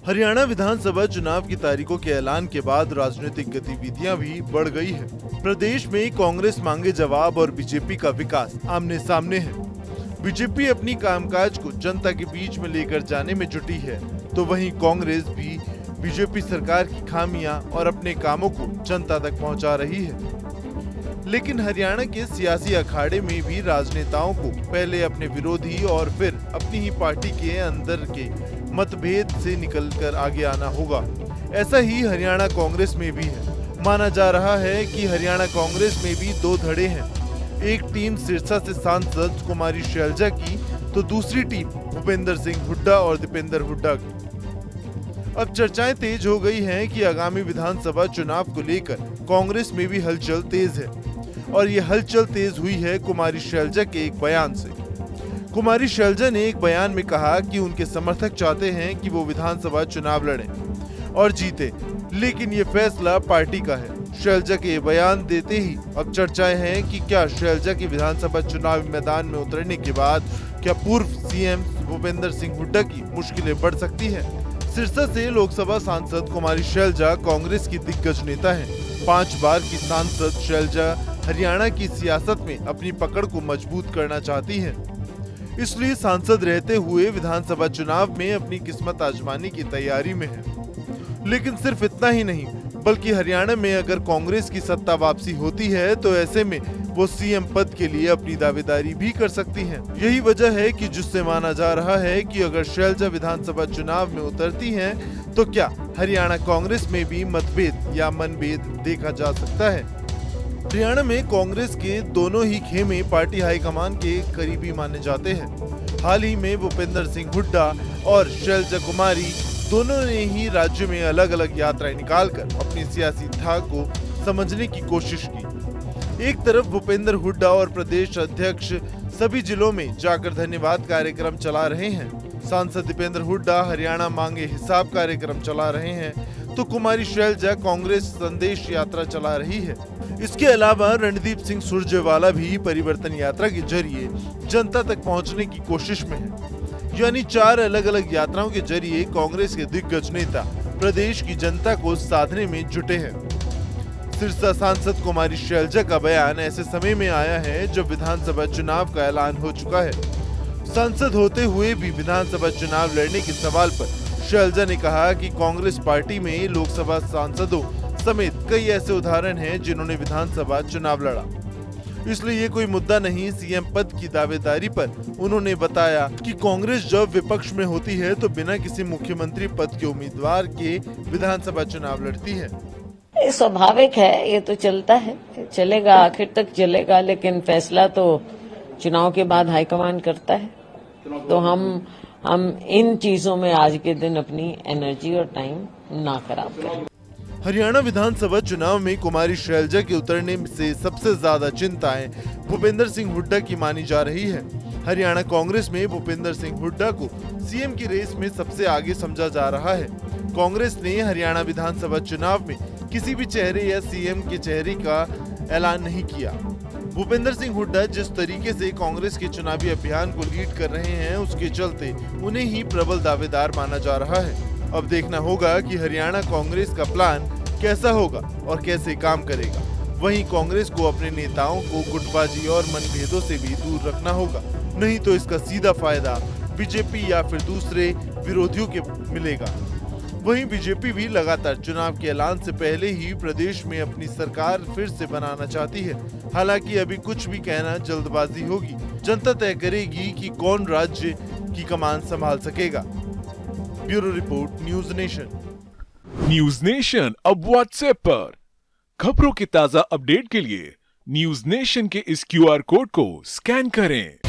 हरियाणा विधानसभा चुनाव की तारीखों के ऐलान के बाद राजनीतिक गतिविधियां भी बढ़ गई है। प्रदेश में कांग्रेस मांगे जवाब और बीजेपी का विकास आमने सामने है। बीजेपी अपनी कामकाज को जनता के बीच में लेकर जाने में जुटी है, तो वहीं कांग्रेस भी बीजेपी सरकार की खामियां और अपने कामों को जनता तक पहुंचा रही है। लेकिन हरियाणा के सियासी अखाड़े में भी राजनेताओं को पहले अपने विरोधी और फिर अपनी ही पार्टी के अंदर के मतभेद से निकलकर आगे आना होगा। ऐसा ही हरियाणा कांग्रेस में भी है। माना जा रहा है कि हरियाणा कांग्रेस में भी दो धड़े हैं। एक टीम सिरसा से सांसद कुमारी शैलजा की, तो दूसरी टीम भूपेंद्र सिंह हुड्डा और दीपेंद्र हुड्डा की। अब चर्चाएं तेज हो गई हैं कि आगामी विधानसभा चुनाव को लेकर कांग्रेस में भी हलचल तेज है, और ये हलचल तेज हुई है कुमारी शैलजा के एक बयान से। कुमारी शैलजा ने एक बयान में कहा कि उनके समर्थक चाहते हैं कि वो विधानसभा चुनाव लड़ें और जीते, लेकिन ये फैसला पार्टी का है। शैलजा के बयान देते ही अब चर्चाएं हैं कि क्या शैलजा के विधानसभा चुनाव मैदान में उतरने के बाद क्या पूर्व सीएम भूपेंद्र सिंह हुड्डा की मुश्किलें बढ़ सकती हैं। सिरसा से लोकसभा सांसद कुमारी शैलजा कांग्रेस की दिग्गज नेता हैं। 5 बार की सांसद शैलजा हरियाणा की सियासत में अपनी पकड़ को मजबूत करना चाहती हैं। इसलिए सांसद रहते हुए विधानसभा चुनाव में अपनी किस्मत आजमाने की तैयारी में है। लेकिन सिर्फ इतना ही नहीं, बल्कि हरियाणा में अगर कांग्रेस की सत्ता वापसी होती है तो ऐसे में वो सीएम पद के लिए अपनी दावेदारी भी कर सकती हैं। यही वजह है कि जिससे माना जा रहा है कि अगर शैलजा विधानसभा चुनाव में उतरती हैं तो क्या हरियाणा कांग्रेस में भी मतभेद या मनभेद देखा जा सकता है। हरियाणा में कांग्रेस के दोनों ही खेमे पार्टी हाईकमान के करीबी माने जाते हैं। हाल ही में भूपेंद्र सिंह हुड्डा और शैलजा कुमारी दोनों ने ही राज्य में अलग अलग यात्राएं निकालकर अपनी सियासी धाक को समझने की कोशिश की। एक तरफ भूपेंद्र हुड्डा और प्रदेश अध्यक्ष सभी जिलों में जाकर धन्यवाद कार्यक्रम चला रहे हैं। सांसद दीपेंद्र हुड्डा हरियाणा मांगे हिसाब कार्यक्रम चला रहे हैं, तो कुमारी शैलजा कांग्रेस संदेश यात्रा चला रही है। इसके अलावा रणदीप सिंह सुरजेवाला भी परिवर्तन यात्रा के जरिए जनता तक पहुंचने की कोशिश में है। यानी 4 अलग अलग यात्राओं के जरिए कांग्रेस के दिग्गज नेता प्रदेश की जनता को साधने में जुटे हैं। सिरसा सांसद कुमारी शैलजा का बयान ऐसे समय में आया है जब विधानसभा चुनाव का ऐलान हो चुका है। सांसद होते हुए भी विधानसभा चुनाव लड़ने के सवाल पर शैलजा ने कहा कि कांग्रेस पार्टी में लोकसभा सांसदों समेत कई ऐसे उदाहरण हैं जिन्होंने विधानसभा चुनाव लड़ा, इसलिए ये कोई मुद्दा नहीं। सीएम पद की दावेदारी पर उन्होंने बताया कि कांग्रेस जब विपक्ष में होती है तो बिना किसी मुख्यमंत्री पद के उम्मीदवार के विधानसभा चुनाव लड़ती है। ये स्वाभाविक है, ये तो चलता है, चलेगा, आखिर तक चलेगा, लेकिन फैसला तो चुनाव के बाद हाईकमान करता है। तो हम इन चीजों में आज के दिन अपनी एनर्जी और टाइम ना खराब करें। हरियाणा विधानसभा चुनाव में कुमारी शैलजा के उतरने से सबसे ज्यादा चिंताएं भूपेंद्र सिंह हुड्डा की मानी जा रही है। हरियाणा कांग्रेस में भूपेंद्र सिंह हुड्डा को सीएम की रेस में सबसे आगे समझा जा रहा है। कांग्रेस ने हरियाणा विधानसभा चुनाव में किसी भी चेहरे या सीएम के चेहरे का ऐलान नहीं किया। भूपेंद्र सिंह हुड्डा जिस तरीके से कांग्रेस के चुनावी अभियान को लीड कर रहे हैं, उसके चलते उन्हें ही प्रबल दावेदार माना जा रहा है। अब देखना होगा कि हरियाणा कांग्रेस का प्लान कैसा होगा और कैसे काम करेगा। वहीं कांग्रेस को अपने नेताओं को गुटबाजी और मनभेदों से भी दूर रखना होगा, नहीं तो इसका सीधा फायदा बीजेपी या फिर दूसरे विरोधियों के मिलेगा। वहीं बीजेपी भी लगातार चुनाव के ऐलान से पहले ही प्रदेश में अपनी सरकार फिर से बनाना चाहती है। हालांकि अभी कुछ भी कहना जल्दबाजी होगी। जनता तय करेगी कि कौन राज्य की कमान संभाल सकेगा। Bureau report, news nation. News nation अब व्हाट्सएप पर खबरों के ताजा अपडेट के लिए न्यूज नेशन के इस QR कोड को स्कैन करें।